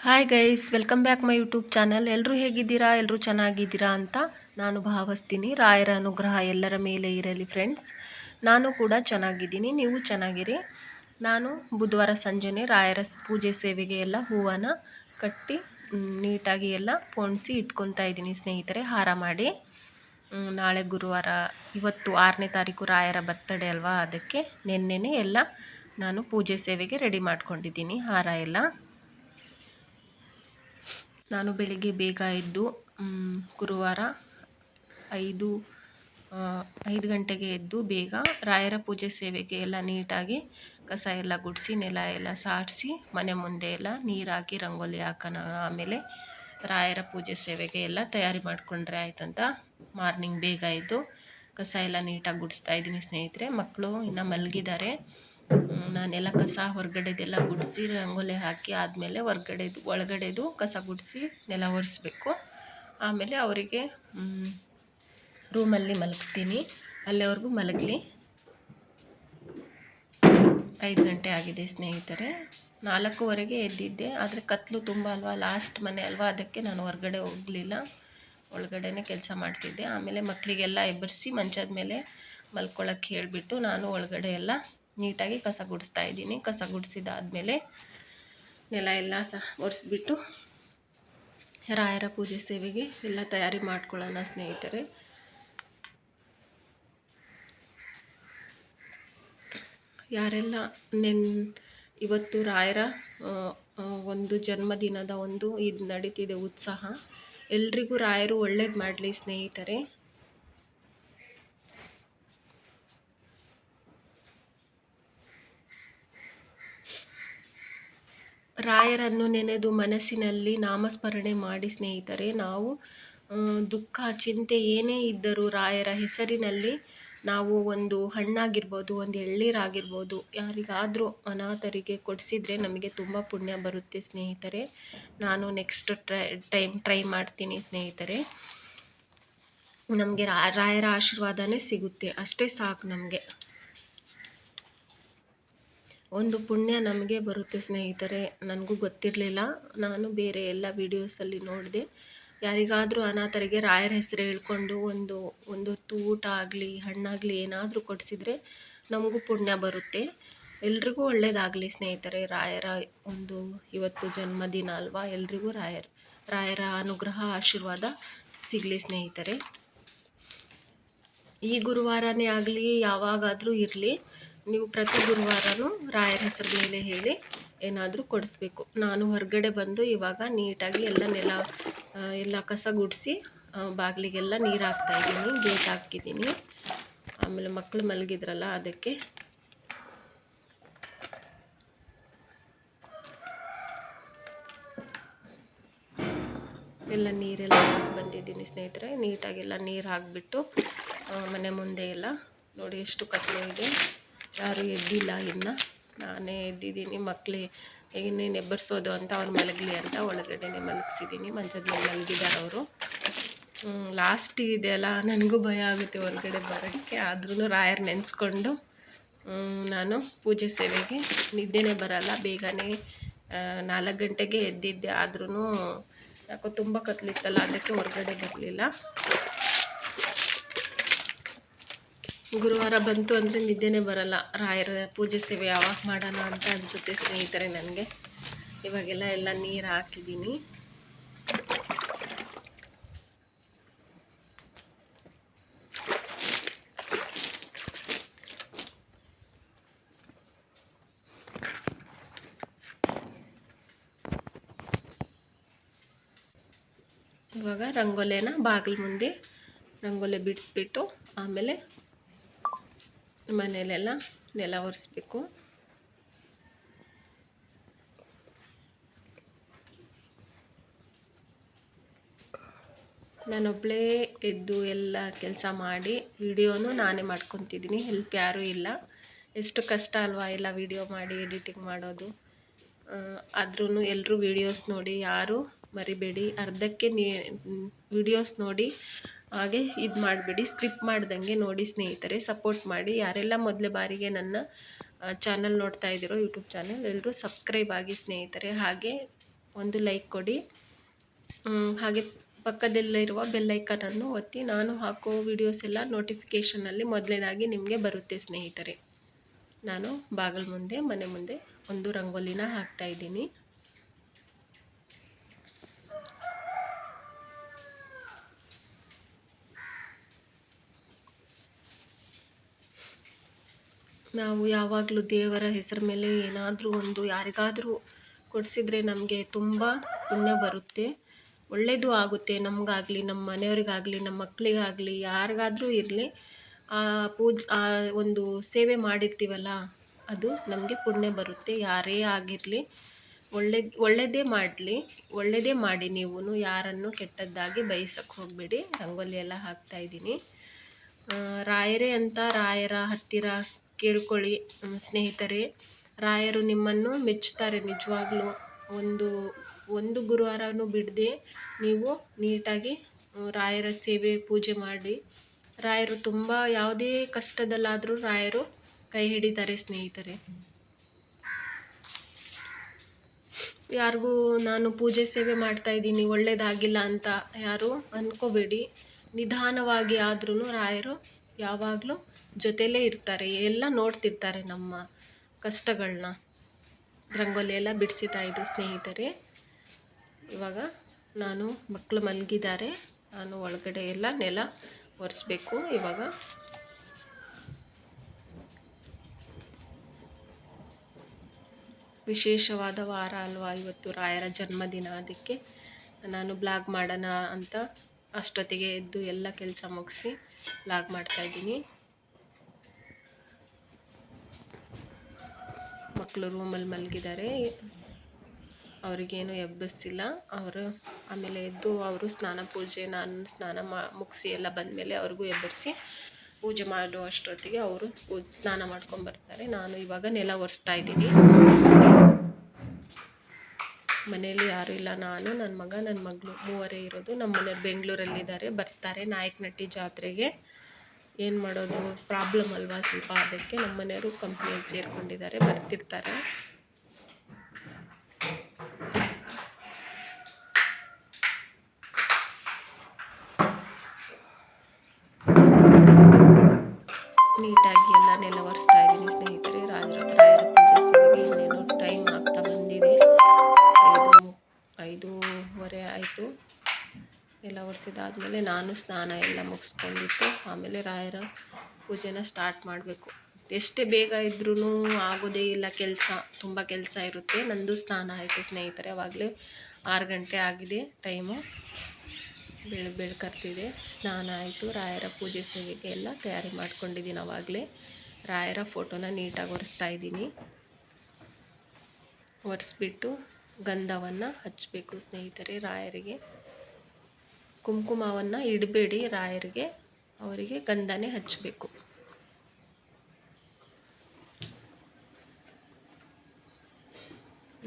Hi guys, welcome back my YouTube channel. ಎಲ್ಲರೂ ಹೇಗಿದ್ದೀರಾ? ಎಲ್ಲರೂ ಚೆನ್ನಾಗಿದ್ದೀರಾ ಅಂತ ನಾನು ಭಾವಿಸ್ತೀನಿ. ರಾಯರ ಅನುಗ್ರಹ ಎಲ್ಲರ ಮೇಲೆ ಇರಲಿ ಫ್ರೆಂಡ್ಸ್. ನಾನು ಕೂಡ ಚೆನ್ನಾಗಿದ್ದೀನಿ, ನೀವು ಚೆನ್ನಾಗಿರಿ. ನಾನು ಬುಧವಾರ ಸಂಜೆನೇ ರಾಯರ ಪೂಜೆ ಸೇವೆಗೆ ಎಲ್ಲ ಹೂವನ್ನು ಕಟ್ಟಿ ನೀಟಾಗಿ ಎಲ್ಲ ಪೋಣಿಸಿ ಇಟ್ಕೊತಾ ಇದ್ದೀನಿ ಸ್ನೇಹಿತರೆ, ಹಾರ ಮಾಡಿ. ನಾಳೆ ಗುರುವಾರ, ಇವತ್ತು 6ನೇ ತಾರೀಕು ರಾಯರ ಬರ್ತಡೇ ಅಲ್ವಾ, ಅದಕ್ಕೆ ನೆನ್ನೆನೇ ಎಲ್ಲ ನಾನು ಪೂಜೆ ಸೇವೆಗೆ ರೆಡಿ ಮಾಡ್ಕೊಂಡಿದ್ದೀನಿ, ಹಾರ ಎಲ್ಲ. ನಾನು ಬೆಳಿಗ್ಗೆ ಬೇಗ ಎದ್ದು ಗುರುವಾರ 5 ಗಂಟೆಗೆ ಎದ್ದು ಬೇಗ ರಾಯರ ಪೂಜೆ ಸೇವೆಗೆ ಎಲ್ಲ ನೀಟಾಗಿ ಕಸ ಎಲ್ಲ ಗುಡಿಸಿ ನೆಲ ಎಲ್ಲ ಸಾರಿಸಿ ಮನೆ ಮುಂದೆ ಎಲ್ಲ ನೀರು ಹಾಕಿ ರಂಗೋಲಿ ಹಾಕೋಣ, ಆಮೇಲೆ ರಾಯರ ಪೂಜೆ ಸೇವೆಗೆ ಎಲ್ಲ ತಯಾರಿ ಮಾಡಿಕೊಂಡ್ರೆ ಆಯ್ತಂತ ಮಾರ್ನಿಂಗ್ ಬೇಗ ಎದ್ದು ಕಸ ಎಲ್ಲ ನೀಟಾಗಿ ಗುಡಿಸ್ತಾ ಇದ್ದೀನಿ ಸ್ನೇಹಿತರೆ. ಮಕ್ಕಳು ಇನ್ನೂ ಮಲಗಿದ್ದಾರೆ. ನಾನೆಲ್ಲ ಕಸ ಹೊರಗಡೆದೆಲ್ಲ ಗುಡಿಸಿ ರಂಗೋಲಿ ಹಾಕಿ ಆದಮೇಲೆ ಒಳಗಡೆದು ಕಸ ಗುಡಿಸಿ ನೆಲ ಒರೆಸ್ಬೇಕು. ಆಮೇಲೆ ಅವರಿಗೆ ರೂಮಲ್ಲಿ ಮಲಗಿಸ್ತೀನಿ, ಅಲ್ಲಿವರೆಗೂ ಮಲಗಲಿ. 5 ಗಂಟೆ ಆಗಿದೆ ಸ್ನೇಹಿತರೆ. 4:15 ಎದ್ದಿದ್ದೆ, ಆದರೆ ಕತ್ಲು ತುಂಬ ಅಲ್ವಾ, ಲಾಸ್ಟ್ ಮನೆ ಅಲ್ವಾ, ಅದಕ್ಕೆ ನಾನು ಹೊರಗಡೆ ಹೋಗಲಿಲ್ಲ, ಒಳಗಡೆನೇ ಕೆಲಸ ಮಾಡ್ತಿದ್ದೆ. ಆಮೇಲೆ ಮಕ್ಕಳಿಗೆಲ್ಲ ಎಬ್ಬರಿಸಿ ಮಂಚದ ಮೇಲೆ ಮಲ್ಕೊಳ್ಳೋಕ್ಕೆ ಹೇಳಿಬಿಟ್ಟು ನಾನು ಒಳಗಡೆ ಎಲ್ಲ ನೀಟಾಗಿ ಕಸ ಗುಡಿಸ್ತಾ ಇದ್ದೀನಿ. ಕಸ ಗುಡಿಸಿದಾದ್ಮೇಲೆ ನೆಲ ಎಲ್ಲ ಒರೆಸ್ಬಿಟ್ಟು ರಾಯರ ಪೂಜೆ ಸೇವೆಗೆ ಎಲ್ಲ ತಯಾರಿ ಮಾಡ್ಕೊಳ್ಳೋಣ ಸ್ನೇಹಿತರೆ. ಯಾರೆಲ್ಲ ಇವತ್ತು ರಾಯರ ಒಂದು ಜನ್ಮದಿನದ ಒಂದು ಇದು ನಡೀತಿದೆ ಉತ್ಸಾಹ, ಎಲ್ರಿಗೂ ರಾಯರು ಒಳ್ಳೇದು ಮಾಡಲಿ ಸ್ನೇಹಿತರೆ. ರಾಯರನ್ನು ನೆನೆದು ಮನಸ್ಸಿನಲ್ಲಿ ನಾಮಸ್ಮರಣೆ ಮಾಡಿ ಸ್ನೇಹಿತರೆ. ನಾವು ದುಃಖ ಚಿಂತೆ ಏನೇ ಇದ್ದರೂ ರಾಯರ ಹೆಸರಿನಲ್ಲಿ ನಾವು ಒಂದು ಹಣ್ಣಾಗಿರ್ಬೋದು, ಒಂದು ಎಳ್ನೀರಾಗಿರ್ಬೋದು, ಯಾರಿಗಾದರೂ ಅನಾಥರಿಗೆ ಕೊಡಿಸಿದ್ರೆ ನಮಗೆ ತುಂಬ ಪುಣ್ಯ ಬರುತ್ತೆ ಸ್ನೇಹಿತರೆ. ನಾನು ನೆಕ್ಸ್ಟ್ ಟೈಮ್ ಟ್ರೈ ಮಾಡ್ತೀನಿ ಸ್ನೇಹಿತರೆ. ನಮಗೆ ರಾಯರ ಆಶೀರ್ವಾದನೇ ಸಿಗುತ್ತೆ, ಅಷ್ಟೇ ಸಾಕು. ನಮಗೆ ಒಂದು ಪುಣ್ಯ ನಮಗೆ ಬರುತ್ತೆ ಸ್ನೇಹಿತರೆ. ನನಗೂ ಗೊತ್ತಿರಲಿಲ್ಲ, ನಾನು ಬೇರೆ ಎಲ್ಲ ವೀಡಿಯೋಸಲ್ಲಿ ನೋಡಿದೆ. ಯಾರಿಗಾದರೂ ಅನಾಥರಿಗೆ ರಾಯರ ಹೆಸರು ಹೇಳ್ಕೊಂಡು ಒಂದು ಹೊತ್ತು ಊಟ ಆಗಲಿ ಹಣ್ಣಾಗಲಿ ಏನಾದರೂ ಕೊಡಿಸಿದ್ರೆ ನಮಗೂ ಪುಣ್ಯ ಬರುತ್ತೆ. ಎಲ್ರಿಗೂ ಒಳ್ಳೆಯದಾಗಲಿ ಸ್ನೇಹಿತರೆ. ರಾಯರ ಇವತ್ತು ಜನ್ಮದಿನ ಅಲ್ವಾ, ಎಲ್ರಿಗೂ ರಾಯರ ಅನುಗ್ರಹ ಆಶೀರ್ವಾದ ಸಿಗಲಿ ಸ್ನೇಹಿತರೆ. ಈ ಗುರುವಾರನೇ ಆಗಲಿ ಯಾವಾಗಾದರೂ ಇರಲಿ, ನೀವು ಪ್ರತಿ ಗುರುವಾರನೂ ರಾಯರ ಹೆಸರು ಮೇಲೆ ಹೇಳಿ ಏನಾದರೂ ಕೊಡಿಸ್ಬೇಕು. ನಾನು ಹೊರಗಡೆ ಬಂದು ಇವಾಗ ನೀಟಾಗಿ ಎಲ್ಲ ಕಸ ಗುಡಿಸಿ ಬಾಗಿಲಿಗೆಲ್ಲ ನೀರು ಹಾಕ್ತಾಯಿದ್ದೀನಿ, ಗೇಟ್ ಹಾಕಿದ್ದೀನಿ. ಆಮೇಲೆ ಮಕ್ಕಳು ಮಲಗಿದ್ರಲ್ಲ, ಅದಕ್ಕೆ ಎಲ್ಲ ನೀರೆಲ್ಲ ಹಾಕಿ ಬಂದಿದ್ದೀನಿ ಸ್ನೇಹಿತರೆ. ನೀಟಾಗೆಲ್ಲ ನೀರು ಹಾಕಿಬಿಟ್ಟು ಮನೆ ಮುಂದೆ ಎಲ್ಲ ನೋಡಿ ಎಷ್ಟು ಕತ್ಲೆ ಇದೆ, ಯಾರೂ ಎದ್ದಿಲ್ಲ ಇನ್ನು. ನಾನೇ ಎದ್ದಿದ್ದೀನಿ. ಮಕ್ಕಳು ಇನ್ನೇನು ಎಬ್ಬರಿಸೋದು ಅಂತ ಅವ್ರು ಮಲಗಲಿ ಅಂತ ಒಳಗಡೆನೆ ಮಲಗಿಸಿದ್ದೀನಿ. ಮಂಚದ ಮೇಲೆ ಮಲಗಿದ್ದಾರೆ ಅವರು. ಲಾಸ್ಟ್ ಇದೆಯಲ್ಲ, ನನಗೂ ಭಯ ಆಗುತ್ತೆ ಹೊರಗಡೆ ಬರೋಕ್ಕೆ. ಆದ್ರೂ ರಾಯರ್ ನೆನೆಸ್ಕೊಂಡು ನಾನು ಪೂಜೆ ಸೇವೆಗೆ ನಿದ್ದೆನೇ ಬರಲ್ಲ. ಬೇಗನೆ 4 ಗಂಟೆಗೆ ಎದ್ದಿದ್ದೆ, ಆದ್ರೂ ಯಾಕೋ ತುಂಬ ಕತ್ಲಿತ್ತಲ್ಲ, ಅದಕ್ಕೆ ಹೊರಗಡೆ ಬರಲಿಲ್ಲ. ಗುರುವಾರ ಬಂತು ಅಂದರೆ ನಿದ್ದೆನೇ ಬರಲ್ಲ. ರಾಯರ ಪೂಜೆ ಸೇವೆ ಯಾವಾಗ ಮಾಡೋಣ ಅಂತ ಅನಿಸುತ್ತೆ ಸ್ನೇಹಿತರೆ ನನಗೆ. ಇವಾಗೆಲ್ಲ ನೀರು ಹಾಕಿದ್ದೀನಿ. ಇವಾಗ ರಂಗೋಲಿನ ಬಾಗಿಲು ಮುಂದೆ ರಂಗೋಲಿ ಬಿಡಿಸ್ಬಿಟ್ಟು ಆಮೇಲೆ ಮನೆಯಲ್ಲೆಲ್ಲ ನೆಲ ಒರೆಸ್ಬೇಕು. ನಾನೊಬ್ಬಳೇ ಎದ್ದು ಎಲ್ಲ ಕೆಲಸ ಮಾಡಿ ವಿಡಿಯೋನು ನಾನೇ ಮಾಡ್ಕೊತಿದ್ದೀನಿ, ಹೆಲ್ಪ್ ಯಾರೂ ಇಲ್ಲ. ಎಷ್ಟು ಕಷ್ಟ ಅಲ್ವಾ ಎಲ್ಲ ವಿಡಿಯೋ ಮಾಡಿ ಎಡಿಟಿಂಗ್ ಮಾಡೋದು. ಆದ್ರೂ ಎಲ್ಲರೂ ವೀಡಿಯೋಸ್ ನೋಡಿ ಯಾರು ಮರಿಬೇಡಿ. ಅರ್ಧಕ್ಕೆ ವೀಡಿಯೋಸ್ ನೋಡಿ ಹಾಗೆ ಇದು ಮಾಡಬೇಡಿ, ಸ್ಕ್ರಿಪ್ಟ್ ಮಾಡ್ದಂಗೆ ನೋಡಿ ಸ್ನೇಹಿತರೆ. ಸಪೋರ್ಟ್ ಮಾಡಿ. ಯಾರೆಲ್ಲ ಮೊದಲ ಬಾರಿಗೆ ನನ್ನ ಚಾನಲ್ ನೋಡ್ತಾ ಇದ್ದೀರೋ ಯೂಟ್ಯೂಬ್ ಚಾನಲ್, ಎಲ್ಲರೂ ಸಬ್ಸ್ಕ್ರೈಬ್ ಆಗಿ ಸ್ನೇಹಿತರೆ. ಹಾಗೆ ಒಂದು ಲೈಕ್ ಕೊಡಿ. ಹಾಗೆ ಪಕ್ಕದಲ್ಲಿರುವ ಬೆಲ್ ಐಕಾನನ್ನು ಒತ್ತಿ ನಾನು ಹಾಕೋ ವಿಡಿಯೋಸ್ ಎಲ್ಲ ನೋಟಿಫಿಕೇಷನಲ್ಲಿ ಮೊದಲನೇದಾಗಿ ನಿಮಗೆ ಬರುತ್ತೆ ಸ್ನೇಹಿತರೆ. ನಾನು ಬಾಗಿಲ ಮುಂದೆ ಮನೆ ಮುಂದೆ ಒಂದು ರಂಗೋಲಿನ ಹಾಕ್ತಾಯಿದ್ದೀನಿ. ನಾವು ಯಾವಾಗಲೂ ದೇವರ ಹೆಸರ ಮೇಲೆ ಏನಾದರೂ ಒಂದು ಯಾರಿಗಾದರೂ ಕೊಡಿಸಿದ್ರೆ ನಮಗೆ ತುಂಬ ಪುಣ್ಯ ಬರುತ್ತೆ, ಒಳ್ಳೆಯದು ಆಗುತ್ತೆ. ನಮಗಾಗಲಿ, ನಮ್ಮ ಮನೆಯವರಿಗಾಗಲಿ, ನಮ್ಮ ಮಕ್ಕಳಿಗಾಗಲಿ, ಯಾರಿಗಾದರೂ ಇರಲಿ, ಆ ಒಂದು ಸೇವೆ ಮಾಡಿರ್ತೀವಲ್ಲ ಅದು ನಮಗೆ ಪುಣ್ಯ ಬರುತ್ತೆ. ಯಾರೇ ಆಗಿರಲಿ, ಒಳ್ಳೆಯದೇ ಮಾಡಲಿ, ಒಳ್ಳೆಯದೇ ಮಾಡಿ. ನೀವು ಯಾರನ್ನು ಕೆಟ್ಟದ್ದಾಗಿ ಬಯಸಕ್ಕೆ ಹೋಗಬೇಡಿ. ರಂಗೋಲಿ ಎಲ್ಲ ಹಾಕ್ತಾಯಿದ್ದೀನಿ. ರಾಯರೇ ಅಂತ ರಾಯರ ಹತ್ತಿರ ಕೇಳ್ಕೊಳ್ಳಿ ಸ್ನೇಹಿತರೆ. ರಾಯರು ನಿಮ್ಮನ್ನು ಮೆಚ್ಚುತ್ತಾರೆ ನಿಜವಾಗ್ಲೂ. ಒಂದು ಗುರುವಾರನೂ ಬಿಡದೆ ನೀವು ನೀಟಾಗಿ ರಾಯರ ಸೇವೆ ಪೂಜೆ ಮಾಡಿ. ರಾಯರು ತುಂಬ ಯಾವುದೇ ಕಷ್ಟದಲ್ಲಾದರೂ ರಾಯರು ಕೈ ಹಿಡಿತಾರೆ ಸ್ನೇಹಿತರೆ. ಯಾರಿಗೂ ನಾನು ಪೂಜೆ ಸೇವೆ ಮಾಡ್ತಾಯಿದ್ದೀನಿ ಒಳ್ಳೆಯದಾಗಿಲ್ಲ ಅಂತ ಯಾರು ಅಂದ್ಕೋಬೇಡಿ. ನಿಧಾನವಾಗಿ ಆದ್ರೂ ರಾಯರು ಯಾವಾಗಲೂ ಜೊತೆಲೇ ಇರ್ತಾರೆ, ಎಲ್ಲ ನೋಡ್ತಿರ್ತಾರೆ ನಮ್ಮ ಕಷ್ಟಗಳನ್ನ. ರಂಗೋಲಿ ಎಲ್ಲ ಬಿಡಿಸಿತಾಯಿದ್ದು ಸ್ನೇಹಿತರೆ. ಇವಾಗ ನಾನು ಮಕ್ಕಳು ಮಲಗಿದ್ದಾರೆ, ನಾನು ಒಳಗಡೆ ಎಲ್ಲ ನೆಲ ಒರೆಸ್ಬೇಕು. ಇವಾಗ ವಿಶೇಷವಾದ ವಾರ ಅಲ್ವಾ ಇವತ್ತು, ರಾಯರ ಜನ್ಮದಿನ. ಅದಕ್ಕೆ ನಾನು ಬ್ಲಾಗ್ ಮಾಡೋಣ ಅಂತ ಅಷ್ಟೊತ್ತಿಗೆ ಎದ್ದು ಎಲ್ಲ ಕೆಲಸ ಮುಗಿಸಿ ಬ್ಲಾಗ್ ಮಾಡ್ತಾಯಿದ್ದೀನಿ. ಮಕ್ಕಳು ರೂಮಲ್ಲಿ ಮಲಗಿದ್ದಾರೆ, ಅವರಿಗೇನು ಎಬ್ಬಿಸಿಲ್ಲ. ಅವರು ಆಮೇಲೆ ಎದ್ದು ಅವರು ಸ್ನಾನ ಪೂಜೆ, ನಾನು ಸ್ನಾನ ಮುಗಿಸಿ ಎಲ್ಲ ಬಂದಮೇಲೆ ಅವ್ರಿಗೂ ಎಬ್ಬರಿಸಿ ಪೂಜೆ ಮಾಡೋ ಅಷ್ಟೊತ್ತಿಗೆ ಅವರು ಸ್ನಾನ ಮಾಡ್ಕೊಂಬರ್ತಾರೆ. ನಾನು ಇವಾಗ ನೆಲ ಒರೆಸ್ತಾ ಇದ್ದೀನಿ. ಮನೆಯಲ್ಲಿ ಯಾರೂ ಇಲ್ಲ, ನಾನು, ನನ್ನ ಮಗ, ನನ್ನ ಮಗಳು ಮೂವರೇ ಇರೋದು. ನಮ್ಮ ಮನೆಯವ್ರು ಬೆಂಗಳೂರಲ್ಲಿದ್ದಾರೆ, ಬರ್ತಾರೆ ನಾಯಕನಹಟ್ಟಿ ಜಾತ್ರೆಗೆ. ಏನು ಮಾಡೋದು, ಪ್ರಾಬ್ಲಮ್ ಅಲ್ವಾ ಸ್ವಲ್ಪ, ಅದಕ್ಕೆ ನಮ್ಮ ಮನೆಯವರು ಕಂಪ್ನಿಯಲ್ಲಿ ಸೇರಿಕೊಂಡಿದ್ದಾರೆ, ಬರ್ತಿರ್ತಾರೆ. ನೀಟಾಗಿ ಎಲ್ಲ ನೆಲ ಒರೆಸ್ತಾ ಇದ್ದೀನಿ ಸ್ನೇಹಿತರೆ. ರಾಯರ ಪೂಜೆ ಸೇವೆಗೆ ಇನ್ನೇನು ಟೈಮ್ ಆಗ್ತಾ ಬಂದಿದೆ, 5:30 ಆಯಿತು. ಎಲ್ಲ ಒರೆಸಿದಾದ್ಮೇಲೆ ನಾನು ಸ್ನಾನ ಎಲ್ಲ ಮುಗಿಸ್ಕೊಂಡಿತ್ತು. ಆಮೇಲೆ ರಾಯರ ಪೂಜೆನ ಸ್ಟಾರ್ಟ್ ಮಾಡಬೇಕು. ಎಷ್ಟೇ ಬೇಗ ಇದ್ರೂ ಆಗೋದೇ ಇಲ್ಲ ಕೆಲಸ, ತುಂಬ ಕೆಲಸ ಇರುತ್ತೆ. ನಂದು ಸ್ನಾನ ಆಯಿತು ಸ್ನೇಹಿತರೆ, ಆವಾಗಲೇ 6 ಗಂಟೆ ಆಗಿದೆ ಟೈಮು, ಬೆಳಕರ್ತಿದೆ. ಸ್ನಾನ ಆಯಿತು, ರಾಯರ ಪೂಜೆ ಸೇವೆಗೆ ಎಲ್ಲ ತಯಾರಿ ಮಾಡ್ಕೊಂಡಿದ್ದೀನಿ. ಆವಾಗಲೇ ರಾಯರ ಫೋಟೋನ ನೀಟಾಗಿ ಒರೆಸ್ತಾ ಇದ್ದೀನಿ. ಒರೆಸ್ಬಿಟ್ಟು ಗಂಧವನ್ನು ಹಚ್ಚಬೇಕು ಸ್ನೇಹಿತರೆ ರಾಯರಿಗೆ. ಕುಂಕುಮವನ್ನು ಇಡಬೇಡಿ ರಾಯರಿಗೆ, ಅವರಿಗೆ ಗಂಧನೇ ಹಚ್ಚಬೇಕು.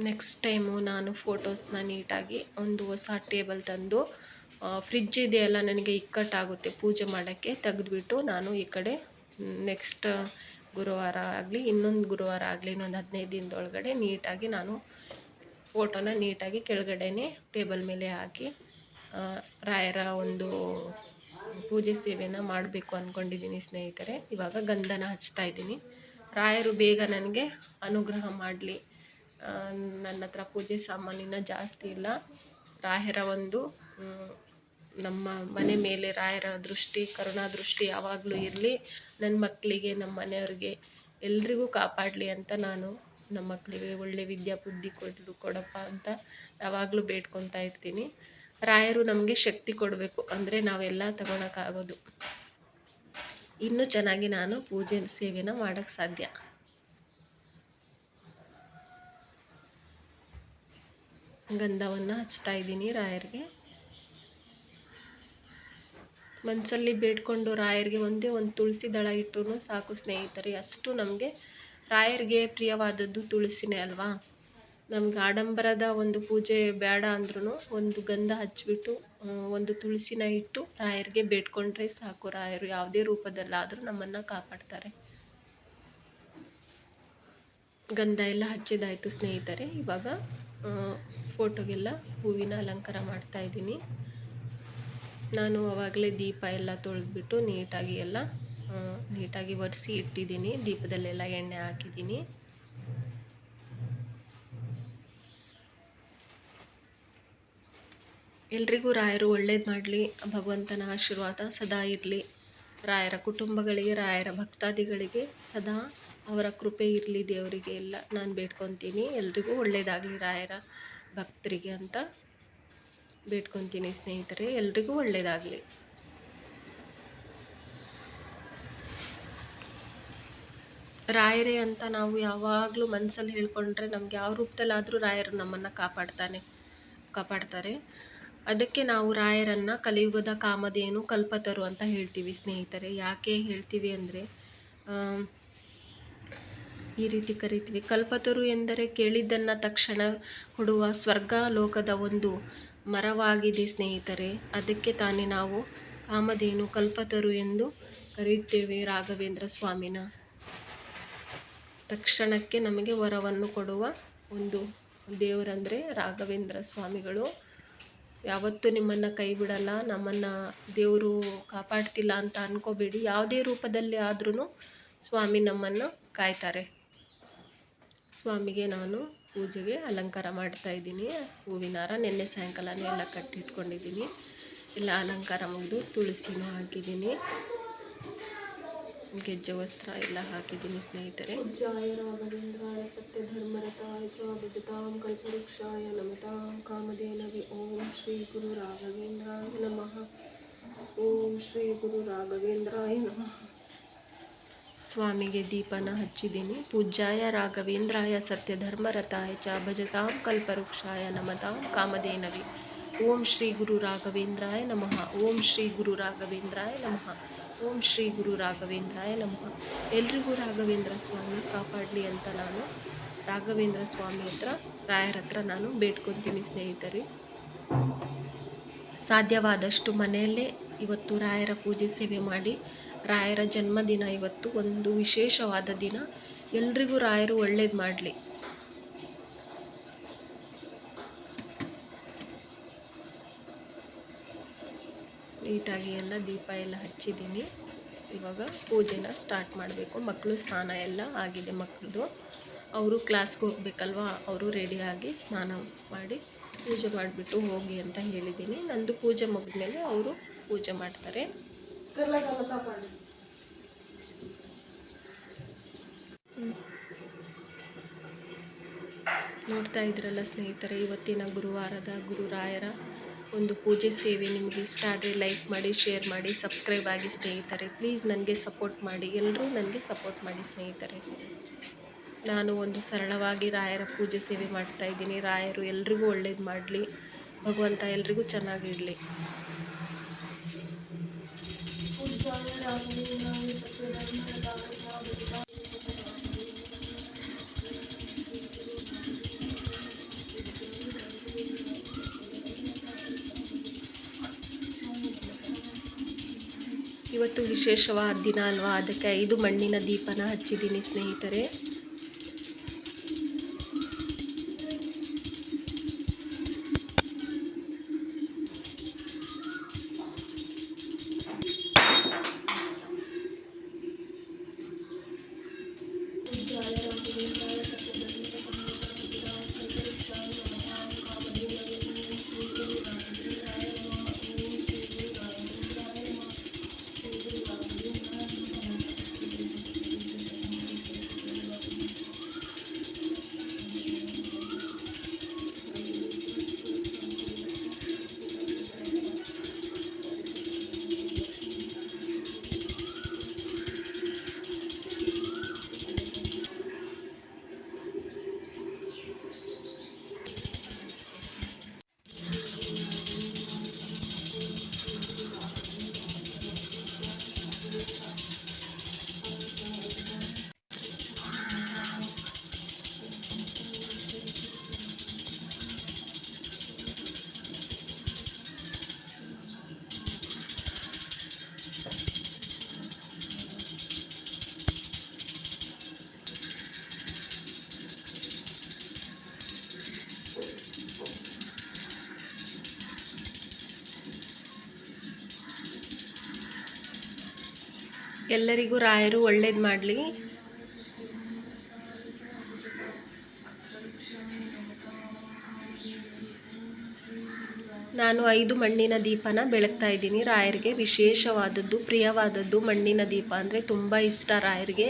ನೆಕ್ಸ್ಟ್ ಟೈಮು ನಾನು ಫೋಟೋಸ್ನ ನೀಟಾಗಿ ಒಂದು ಹೊಸ ಟೇಬಲ್ ತಂದು, ಫ್ರಿಜ್ ಇದೆಯಲ್ಲ ನನಗೆ ಇಕ್ಕಟ್ಟಾಗುತ್ತೆ ಪೂಜೆ ಮಾಡೋಕ್ಕೆ, ತೆಗೆದುಬಿಟ್ಟು ನಾನು ಈ ಕಡೆ ನೆಕ್ಸ್ಟ್ ಗುರುವಾರ ಆಗಲಿ, ಇನ್ನೊಂದು ಗುರುವಾರ ಆಗಲಿ, ಇನ್ನೊಂದು 15 ದಿನದೊಳಗಡೆ ನೀಟಾಗಿ ನಾನು ಫೋಟೋನ ನೀಟಾಗಿ ಕೆಳಗಡೆನೇ ಟೇಬಲ್ ಮೇಲೆ ಹಾಕಿ ರಾಯರ ಒಂದು ಪೂಜೆ ಸೇವೆನ ಮಾಡಬೇಕು ಅಂದ್ಕೊಂಡಿದ್ದೀನಿ ಸ್ನೇಹಿತರೆ. ಇವಾಗ ಗಂಧನ ಹಚ್ತಾ ಇದ್ದೀನಿ. ರಾಯರು ಬೇಗ ನನಗೆ ಅನುಗ್ರಹ ಮಾಡಲಿ. ನನ್ನ ಹತ್ರ ಪೂಜೆ ಸಾಮಾನಿನ ಜಾಸ್ತಿ ಇಲ್ಲ. ರಾಯರ ಒಂದು ನಮ್ಮ ಮನೆ ಮೇಲೆ ರಾಯರ ದೃಷ್ಟಿ, ಕರುಣಾ ದೃಷ್ಟಿ ಯಾವಾಗಲೂ ಇರಲಿ. ನನ್ನ ಮಕ್ಕಳಿಗೆ, ನಮ್ಮ ಮನೆಯವ್ರಿಗೆ ಎಲ್ರಿಗೂ ಕಾಪಾಡಲಿ ಅಂತ ನಾನು ನಮ್ಮ ಮಕ್ಕಳಿಗೆ ಒಳ್ಳೆ ವಿದ್ಯಾ ಬುದ್ಧಿ ಕೊಡಪ್ಪ ಅಂತ ಯಾವಾಗಲೂ ಬೇಡ್ಕೊತಾ ಇರ್ತೀನಿ. ರಾಯರು ನಮಗೆ ಶಕ್ತಿ ಕೊಡಬೇಕು, ಅಂದರೆ ನಾವೆಲ್ಲ ತಗೊಳಕ್ಕಾಗೋದು. ಇನ್ನೂ ಚೆನ್ನಾಗಿ ನಾನು ಪೂಜೆ ಸೇವೆನ ಮಾಡೋಕ್ಕೆ ಸಾಧ್ಯ. ಗಂಧವನ್ನು ಹಚ್ತಾ ಇದ್ದೀನಿ ರಾಯರಿಗೆ. ಮನಸ್ಸಲ್ಲಿ ಬೇಡ್ಕೊಂಡು ರಾಯರಿಗೆ ಒಂದೇ ಒಂದು ತುಳಸಿ ದಳ ಇಟ್ಟರೂ ಸಾಕು ಸ್ನೇಹಿತರೆ. ಅಷ್ಟು ನಮಗೆ ರಾಯರಿಗೆ ಪ್ರಿಯವಾದದ್ದು ತುಳಸಿನೇ ಅಲ್ವಾ. ನಮ್ಗೆ ಆಡಂಬರದ ಒಂದು ಪೂಜೆ ಬೇಡ ಅಂದ್ರೂ ಒಂದು ಗಂಧ ಹಚ್ಚಿಬಿಟ್ಟು ಒಂದು ತುಳಸಿನ ಇಟ್ಟು ರಾಯರಿಗೆ ಬೇಡ್ಕೊಂಡ್ರೆ ಸಾಕು. ರಾಯರು ಯಾವುದೇ ರೂಪದಲ್ಲಾದರೂ ನಮ್ಮನ್ನು ಕಾಪಾಡ್ತಾರೆ. ಗಂಧ ಎಲ್ಲ ಹಚ್ಚಿದಾಯಿತು ಸ್ನೇಹಿತರೆ. ಇವಾಗ ಫೋಟೋಗೆಲ್ಲ ಹೂವಿನ ಅಲಂಕಾರ ಮಾಡ್ತಾಯಿದ್ದೀನಿ. ನಾನು ಆವಾಗಲೇ ದೀಪ ಎಲ್ಲ ತೊಳೆದ್ಬಿಟ್ಟು ನೀಟಾಗಿ ಒರೆಸಿ ಇಟ್ಟಿದ್ದೀನಿ. ದೀಪದಲ್ಲೆಲ್ಲ ಎಣ್ಣೆ ಹಾಕಿದ್ದೀನಿ. ಎಲ್ರಿಗೂ ರಾಯರು ಒಳ್ಳೇದು ಮಾಡಲಿ, ಭಗವಂತನ ಆಶೀರ್ವಾದ ಸದಾ ಇರಲಿ. ರಾಯರ ಕುಟುಂಬಗಳಿಗೆ, ರಾಯರ ಭಕ್ತಾದಿಗಳಿಗೆ ಸದಾ ಅವರ ಕೃಪೆ ಇರಲಿ ದೇವರಿಗೆ ಎಲ್ಲ ನಾನು ಬೇಡ್ಕೊತೀನಿ. ಎಲ್ರಿಗೂ ಒಳ್ಳೆಯದಾಗಲಿ ರಾಯರ ಭಕ್ತರಿಗೆ ಅಂತ ಬೇಡ್ಕೊತೀನಿ ಸ್ನೇಹಿತರೆ. ಎಲ್ರಿಗೂ ಒಳ್ಳೆಯದಾಗಲಿ. ರಾಯರೇ ಅಂತ ನಾವು ಯಾವಾಗಲೂ ಮನಸ್ಸಲ್ಲಿ ಹೇಳ್ಕೊಂಡ್ರೆ ನಮ್ಗೆ ಯಾವ ರೂಪದಲ್ಲಾದರೂ ರಾಯರು ನಮ್ಮನ್ನು ಕಾಪಾಡ್ತಾರೆ. ಅದಕ್ಕೆ ನಾವು ರಾಯರನ್ನು ಕಲಿಯುಗದ ಕಾಮಧೇನು ಕಲ್ಪತರು ಅಂತ ಹೇಳ್ತೀವಿ ಸ್ನೇಹಿತರೆ. ಯಾಕೆ ಹೇಳ್ತೀವಿ ಅಂದರೆ ಈ ರೀತಿ ಕರಿತೀವಿ. ಕಲ್ಪತರು ಎಂದರೆ ಕೇಳಿದ್ದನ್ನು ತಕ್ಷಣ ಕೊಡುವ ಸ್ವರ್ಗ ಲೋಕದ ಒಂದು ಮರವಾಗಿದೆ ಸ್ನೇಹಿತರೆ. ಅದಕ್ಕೆ ತಾನೇ ನಾವು ಕಾಮಧೇನು ಕಲ್ಪತರು ಎಂದು ಕರೆಯುತ್ತೇವೆ ರಾಘವೇಂದ್ರ ಸ್ವಾಮಿನ. ತಕ್ಷಣಕ್ಕೆ ನಮಗೆ ವರವನ್ನು ಕೊಡುವ ಒಂದು ದೇವರಂದರೆ ರಾಘವೇಂದ್ರ ಸ್ವಾಮಿಗಳು. ಯಾವತ್ತೂ ನಿಮ್ಮನ್ನು ಕೈ ಬಿಡಲ್ಲ. ನಮ್ಮನ್ನು ದೇವರು ಕಾಪಾಡ್ತಿಲ್ಲ ಅಂತ ಅಂದ್ಕೋಬೇಡಿ. ಯಾವುದೇ ರೂಪದಲ್ಲಿ ಆದ್ರೂ ಸ್ವಾಮಿ ನಮ್ಮನ್ನು ಕಾಯ್ತಾರೆ. ಸ್ವಾಮಿಗೆ ನಾನು ಪೂಜೆಗೆ ಅಲಂಕಾರ ಮಾಡ್ತಾಯಿದ್ದೀನಿ. ಹೂವಿನ ಹಾರ ನಿನ್ನೆ ಸಾಯಂಕಾಲನೇ ಎಲ್ಲ ಕಟ್ಟಿಟ್ಕೊಂಡಿದ್ದೀನಿ. ಎಲ್ಲ ಅಲಂಕಾರ ಮುಗಿದು ತುಳಸಿನೂ ಹಾಕಿದ್ದೀನಿ. ಗೆಜ್ಜೆ ವಸ್ತ್ರ ಎಲ್ಲ ಹಾಕಿದ್ದೀನಿ ಸ್ನೇಹಿತರೆ. ಪೂಜ್ಯಾಯ ರಾಘವೇಂದ್ರಾಯ ಸತ್ಯಧರ್ಮರತಾಯ ಚ ಭಜತಾಂ ಕಲ್ಪವೃಕ್ಷಾಯ ನಮತಾಂ ಕಾಮಧೇನವೇ. ಓಂ ಶ್ರೀ ಗುರು ರಾಘವೇಂದ್ರಾಯ ನಮಃ. ಓಂ ಶ್ರೀ ಗುರು ರಾಘವೇಂದ್ರಾಯ ನಮಃ. ಸ್ವಾಮಿಗೆ ದೀಪನ ಹಚ್ಚಿದ್ದೀನಿ. ಪೂಜ್ಯಾಯ ರಾಘವೇಂದ್ರಾಯ ಸತ್ಯಧರ್ಮರತಾಯ ಚ ಭಜತಾಂ ಕಲ್ಪವೃಕ್ಷಾಯ ನಮತಾಂ ಕಾಮಧೇನವೇ. ಓಂ ಶ್ರೀ ಗುರು ರಾಘವೇಂದ್ರಾಯ ನಮಃ. ಓಂ ಶ್ರೀ ಗುರು ರಾಘವೇಂದ್ರಾಯ ನಮಃ. ಓಂ ಶ್ರೀ ಗುರು ರಾಘವೇಂದ್ರಾಯ ನಮಃ. ಎಲ್ರಿಗೂ ರಾಘವೇಂದ್ರ ಸ್ವಾಮಿ ಕಾಪಾಡಲಿ ಅಂತ ನಾನು ರಾಘವೇಂದ್ರ ಸ್ವಾಮಿ ರಾಯರ ಹತ್ರ ನಾನು ಬೇಡ್ಕೊತೀನಿ ಸ್ನೇಹಿತರೆ. ಸಾಧ್ಯವಾದಷ್ಟು ಮನೆಯಲ್ಲೇ ಇವತ್ತು ರಾಯರ ಪೂಜೆ ಸೇವೆ ಮಾಡಿ. ರಾಯರ ಜನ್ಮದಿನ ಇವತ್ತು ಒಂದು ವಿಶೇಷವಾದ ದಿನ. ಎಲ್ರಿಗೂ ರಾಯರು ಒಳ್ಳೇದು ಮಾಡಲಿ. ನೀಟಾಗಿ ಎಲ್ಲ ದೀಪ ಎಲ್ಲ ಹಚ್ಚಿದ್ದೀನಿ. ಇವಾಗ ಪೂಜೆನ ಸ್ಟಾರ್ಟ್ ಮಾಡಬೇಕು. ಮಕ್ಕಳು ಸ್ನಾನ ಎಲ್ಲ ಆಗಿದೆ. ಮಕ್ಕಳದು ಅವರು ಕ್ಲಾಸ್ಗೆ ಹೋಗ್ಬೇಕಲ್ವ, ಅವರು ರೆಡಿಯಾಗಿ ಸ್ನಾನ ಮಾಡಿ ಪೂಜೆ ಮಾಡಿಬಿಟ್ಟು ಹೋಗಿ ಅಂತ ಹೇಳಿದ್ದೀನಿ. ನಂದು ಪೂಜೆ ಮುಗಿದ್ಮೇಲೆ ಅವರು ಪೂಜೆ ಮಾಡ್ತಾರೆ. ನೋಡ್ತಾ ಇದ್ರಲ್ಲ ಸ್ನೇಹಿತರೆ, ಇವತ್ತಿನ ಗುರುವಾರದ ಗುರುರಾಯರ ಒಂದು ಪೂಜೆ ಸೇವೆ ನಿಮಗೆ ಇಷ್ಟ ಆದರೆ ಲೈಕ್ ಮಾಡಿ, ಶೇರ್ ಮಾಡಿ, ಸಬ್ಸ್ಕ್ರೈಬ್ ಆಗಿ ಸ್ನೇಹಿತರೆ. ಪ್ಲೀಸ್ ನನಗೆ ಸಪೋರ್ಟ್ ಮಾಡಿ. ಎಲ್ಲರೂ ನನಗೆ ಸಪೋರ್ಟ್ ಮಾಡಿ ಸ್ನೇಹಿತರೆ. ನಾನು ಒಂದು ಸರಳವಾಗಿ ರಾಯರ ಪೂಜೆ ಸೇವೆ ಮಾಡ್ತಾಯಿದ್ದೀನಿ. ರಾಯರು ಎಲ್ರಿಗೂ ಒಳ್ಳೇದು ಮಾಡಲಿ. ಭಗವಂತ ಎಲ್ರಿಗೂ ಚೆನ್ನಾಗಿರಲಿ. ಇವತ್ತು ವಿಶೇಷವಾದ ದಿನ ಅಲ್ವಾ, ಅದಕ್ಕೆ 5 ಮಣ್ಣಿನ ದೀಪನ ಹಚ್ಚಿದ್ದೀನಿ ಸ್ನೇಹಿತರೆ. ಎಲ್ಲರಿಗೂ ರಾಯರು ಒಳ್ಳೇದು ಮಾಡಲಿ. ನಾನು 5 ಮಣ್ಣಿನ ದೀಪನ ಬೆಳಗ್ತಾ ಇದ್ದೀನಿ. ರಾಯರಿಗೆ ವಿಶೇಷವಾದದ್ದು, ಪ್ರಿಯವಾದದ್ದು ಮಣ್ಣಿನ ದೀಪ ಅಂದರೆ ತುಂಬ ಇಷ್ಟ ರಾಯರಿಗೆ.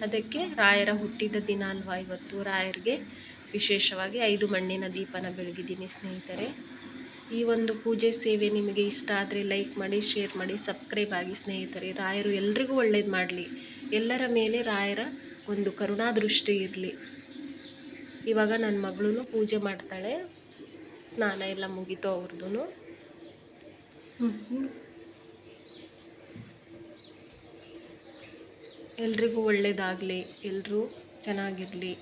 ಅದಕ್ಕೆ ರಾಯರ ಹುಟ್ಟಿದ ದಿನ ಅಲ್ವಾ ಇವತ್ತು. ರಾಯರಿಗೆ ವಿಶೇಷವಾಗಿ 5 ಮಣ್ಣಿನ ದೀಪನ ಬೆಳಗಿದ್ದೀನಿ ಸ್ನೇಹಿತರೆ. ಈ ಒಂದು ಪೂಜೆ ಸೇವೆ ನಿಮಗೆ ಇಷ್ಟ ಆದರೆ ಲೈಕ್ ಮಾಡಿ, ಶೇರ್ ಮಾಡಿ, ಸಬ್ಸ್ಕ್ರೈಬ್ ಆಗಿ ಸ್ನೇಹಿತರೆ. ರಾಯರು ಎಲ್ರಿಗೂ ಒಳ್ಳೇದು ಮಾಡಲಿ, ಎಲ್ಲರ ಮೇಲೆ ರಾಯರ ಒಂದು ಕರುಣಾದೃಷ್ಟಿ ಇರಲಿ. ಇವಾಗ ನನ್ನ ಮಗಳೂ ಪೂಜೆ ಮಾಡ್ತಾಳೆ. ಸ್ನಾನ ಎಲ್ಲ ಮುಗೀತು ಅವ್ರದ್ದು. ಎಲ್ರಿಗೂ ಒಳ್ಳೇದಾಗಲಿ, ಎಲ್ಲರೂ ಚೆನ್ನಾಗಿರಲಿ,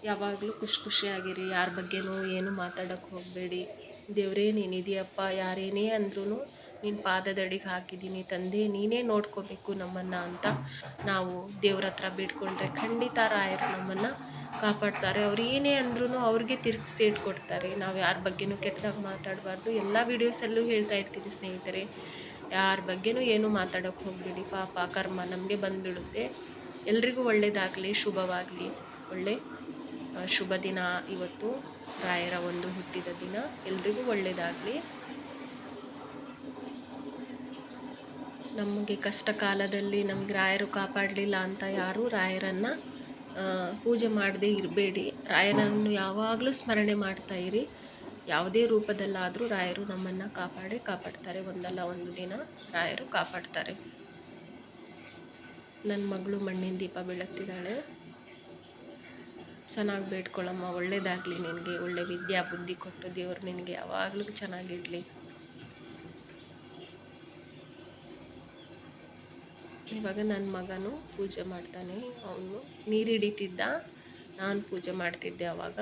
ಯಾವಾಗಲೂ ಖುಷಿಯಾಗಿರಿ. ಯಾರ ಬಗ್ಗೆನೂ ಏನು ಮಾತಾಡೋಕ್ಕೆ ಹೋಗಬೇಡಿ. ದೇವರೇ ನೀನಿದೆಯಪ್ಪ, ಯಾರೇನೇ ಅಂದ್ರೂ ನಿನ್ನ ಪಾದದಡಿಗೆ ಹಾಕಿದ್ದೀನಿ ತಂದೆ, ನೀನೇ ನೋಡ್ಕೋಬೇಕು ನಮ್ಮನ್ನು ಅಂತ ನಾವು ದೇವ್ರ ಹತ್ರ ಬೇಡ್ಕೊಂಡ್ರೆ ಖಂಡಿತ ರಾಯರು ನಮ್ಮನ್ನು ಕಾಪಾಡ್ತಾರೆ. ಅವ್ರು ಏನೇ ಅಂದ್ರೂ ಅವ್ರಿಗೆ ತಿರ್ಗಿಸಿ ಸೇಟ್ ಕೊಡ್ತಾರೆ. ನಾವು ಯಾರ ಬಗ್ಗೆನೂ ಕೆಟ್ಟದಾಗ ಮಾತಾಡಬಾರ್ದು. ಎಲ್ಲ ವೀಡಿಯೋಸಲ್ಲೂ ಹೇಳ್ತಾ ಇರ್ತೀನಿ ಸ್ನೇಹಿತರೆ, ಯಾರ ಬಗ್ಗೆನೂ ಏನು ಮಾತಾಡೋಕ್ಕೆ ಹೋಗಬೇಡಿ. ಪಾಪ ಕರ್ಮ ನಮಗೆ ಬಂದುಬಿಡುತ್ತೆ. ಎಲ್ರಿಗೂ ಒಳ್ಳೆಯದಾಗಲಿ, ಶುಭವಾಗಲಿ. ಒಳ್ಳೆ ಶುಭ ದಿನ ಇವತ್ತು, ರಾಯರ ಒಂದು ಹುಟ್ಟಿದ ದಿನ. ಎಲ್ರಿಗೂ ಒಳ್ಳೆಯದಾಗಲಿ. ನಮಗೆ ಕಷ್ಟ ಕಾಲದಲ್ಲಿ ನಮಗೆ ರಾಯರು ಕಾಪಾಡಲಿಲ್ಲ ಅಂತ ಯಾರೂ ರಾಯರನ್ನು ಪೂಜೆ ಮಾಡದೇ ಇರಬೇಡಿ. ರಾಯರನ್ನು ಯಾವಾಗಲೂ ಸ್ಮರಣೆ ಮಾಡ್ತಾ ಇರಿ. ಯಾವುದೇ ರೂಪದಲ್ಲಾದರೂ ರಾಯರು ನಮ್ಮನ್ನು ಕಾಪಾಡ್ತಾರೆ. ಒಂದಲ್ಲ ಒಂದು ದಿನ ರಾಯರು ಕಾಪಾಡ್ತಾರೆ. ನನ್ನ ಮಗಳು ಮಣ್ಣಿನ ದೀಪ ಬೆಳಗ್ತಿದ್ದಾಳೆ. ಚೆನ್ನಾಗಿ ಬೇಡ್ಕೊಳ್ಳಮ್ಮ, ಒಳ್ಳೇದಾಗಲಿ ನಿನಗೆ. ಒಳ್ಳೆ ವಿದ್ಯಾ ಬುದ್ಧಿ ಕೊಟ್ಟು ದೇವರು ನಿನಗೆ ಯಾವಾಗಲೂ ಚೆನ್ನಾಗಿಡಲಿ. ಇವಾಗ ನನ್ನ ಮಗನು ಪೂಜೆ ಮಾಡ್ತಾನೆ. ಅವನು ನೀರು ಹಿಡಿತಿದ್ದ, ನಾನು ಪೂಜೆ ಮಾಡ್ತಿದ್ದೆ ಅವಾಗ.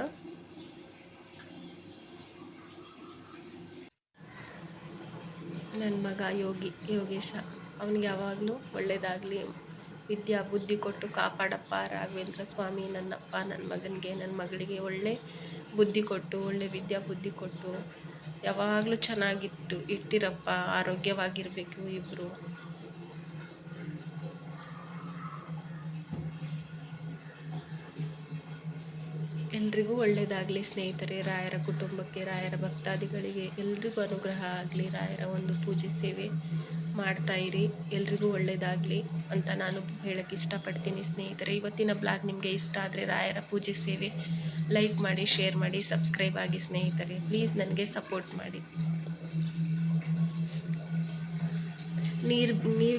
ನನ್ನ ಮಗ ಯೋಗೇಶ, ಅವನಿಗೆ ಯಾವಾಗಲೂ ಒಳ್ಳೆಯದಾಗಲಿ, ವಿದ್ಯಾ ಬುದ್ಧಿ ಕೊಟ್ಟು ಕಾಪಾಡಪ್ಪ ರಾಘವೇಂದ್ರ ಸ್ವಾಮಿ. ನನ್ನಪ್ಪ ನನ್ನ ಮಗನಿಗೆ, ನನ್ನ ಮಗಳಿಗೆ ಒಳ್ಳೆ ಬುದ್ಧಿ ಕೊಟ್ಟು, ಒಳ್ಳೆ ವಿದ್ಯಾ ಬುದ್ಧಿ ಕೊಟ್ಟು ಯಾವಾಗಲೂ ಇಟ್ಟಿರಪ್ಪ. ಆರೋಗ್ಯವಾಗಿರಬೇಕು ಇಬ್ಬರು. ಎಲ್ರಿಗೂ ಒಳ್ಳೆಯದಾಗಲಿ ಸ್ನೇಹಿತರೆ. ರಾಯರ ಕುಟುಂಬಕ್ಕೆ, ರಾಯರ ಭಕ್ತಾದಿಗಳಿಗೆ ಎಲ್ರಿಗೂ ಅನುಗ್ರಹ ಆಗಲಿ. ರಾಯರ ಒಂದು ಪೂಜೆ ಸೇವೆ ಮಾಡ್ತಾಯಿರಿ. ಎಲ್ರಿಗೂ ಒಳ್ಳೆಯದಾಗಲಿ ಅಂತ ನಾನು ಹೇಳೋಕ್ಕೆ ಇಷ್ಟಪಡ್ತೀನಿ ಸ್ನೇಹಿತರೆ. ಇವತ್ತಿನ ಬ್ಲಾಗ್ ನಿಮಗೆ ಇಷ್ಟ ಆದರೆ ರಾಯರ ಪೂಜೆ ಸೇವೆ ಲೈಕ್ ಮಾಡಿ, ಶೇರ್ ಮಾಡಿ, ಸಬ್ಸ್ಕ್ರೈಬ್ ಆಗಿ ಸ್ನೇಹಿತರೆ. ಪ್ಲೀಸ್ ನನಗೆ ಸಪೋರ್ಟ್ ಮಾಡಿ. ನೀರು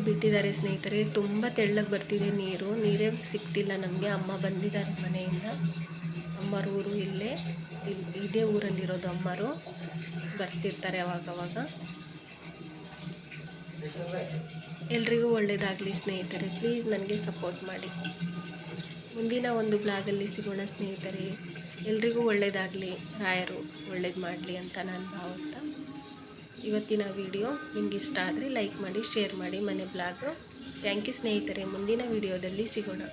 ಬಿಟ್ಟಿದ್ದಾರೆ ಸ್ನೇಹಿತರೆ. ತುಂಬ ತೆಳ್ಳಗೆ ಬರ್ತಿದೆ ನೀರೇ ಸಿಗ್ತಿಲ್ಲ ನಮಗೆ. ಅಮ್ಮ ಬಂದಿದ್ದಾರೆ ಮನೆಯಿಂದ. ಅಮ್ಮರ ಊರು ಇದೇ ಊರಲ್ಲಿರೋದು. ಅಮ್ಮರು ಬರ್ತಿರ್ತಾರೆ ಅವಾಗವಾಗ. ಎಲ್ರಿಗೂ ಒಳ್ಳೆಯದಾಗಲಿ ಸ್ನೇಹಿತರೆ. ಪ್ಲೀಸ್ ನನಗೆ ಸಪೋರ್ಟ್ ಮಾಡಿ. ಮುಂದಿನ ಒಂದು ಬ್ಲಾಗಲ್ಲಿ ಸಿಗೋಣ ಸ್ನೇಹಿತರೆ. ಎಲ್ರಿಗೂ ಒಳ್ಳೆಯದಾಗಲಿ, ರಾಯರು ಒಳ್ಳೇದು ಮಾಡಲಿ ಅಂತ ನಾನು ಭಾವಿಸ್ತಾ ಇವತ್ತಿನ ವಿಡಿಯೋ ನಿಮ್ಗೆ ಇಷ್ಟ ಆದರೆ ಲೈಕ್ ಮಾಡಿ, ಶೇರ್ ಮಾಡಿ ಮನೆ ಬ್ಲಾಗು. ಥ್ಯಾಂಕ್ ಯು ಸ್ನೇಹಿತರೆ. ಮುಂದಿನ ವಿಡಿಯೋದಲ್ಲಿ ಸಿಗೋಣ.